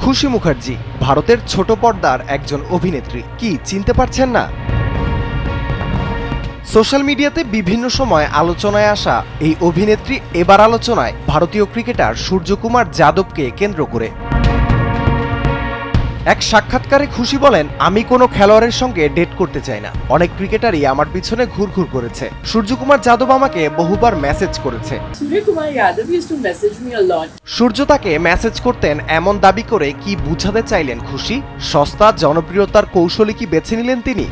খুশি মুখার্জি ভারতের ছোট পর্দার একজন অভিনেত্রী। কি চিনতে পারছেন না? সোশ্যাল মিডিয়াতে বিভিন্ন সময় আলোচনায় আসা এই অভিনেত্রী এবার আলোচনায় ভারতীয় ক্রিকেটার সূর্যকুমার যাদবকে কেন্দ্র করে। এক সাক্ষাৎকারে খুশি বলেন, আমি কোনো খেলোয়াড়ের সঙ্গে ডেট করতে চাই না। অনেক ক্রিকেটারই আমার পিছনে ঘুরঘুর করেছে। সূর্যকুমার যাদব আমাকে বহুবার মেসেজ করেছে। Suryakumar Yadav used to message me a lot. সূর্য তাকে মেসেজ করতেন এমন দাবি করে কি বুঝাতে চাইলেন খুশি? সস্তা জনপ্রিয়তার কৌশলী কি বেছে নিলেন তিনি?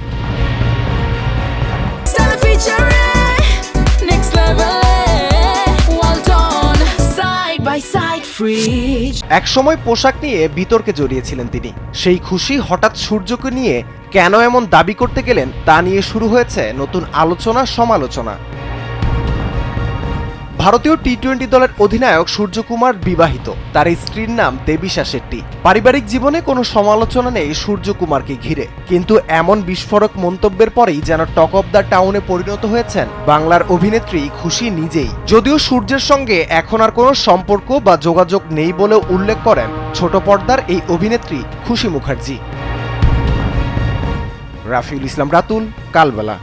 একসময় পোশাক নিয়ে বিতর্কে জড়িয়েছিলেন তিনি। সেই খুশি হঠাৎ সূর্যকে নিয়ে কেন এমন দাবি করতে গেলেন তা নিয়ে শুরু হয়েছে নতুন আলোচনা সমালোচনা। ভারতীয় টি-20 দলের অধিনায়ক সূর্যকুমার বিবাহিত। তার স্ত্রীর নাম দেবিশা শেট্টি। পারিবারিক জীবনে কোনো সমালোচনা নেই সূর্যকুমারকে ঘিরে, কিন্তু এমন বিস্ফোরক মন্তব্যের পরেই যেন টক অব দ্য টাউনে পরিণত হয়েছেন বাংলার অভিনেত্রী খুশি নিজেই। যদিও সূর্যের সঙ্গে এখন আর কোনো সম্পর্ক বা যোগাযোগ নেই বলেও উল্লেখ করেন ছোট পর্দার এই অভিনেত্রী খুশি মুখার্জি। রাফিউল ইসলাম রাতুল, কালবেলা।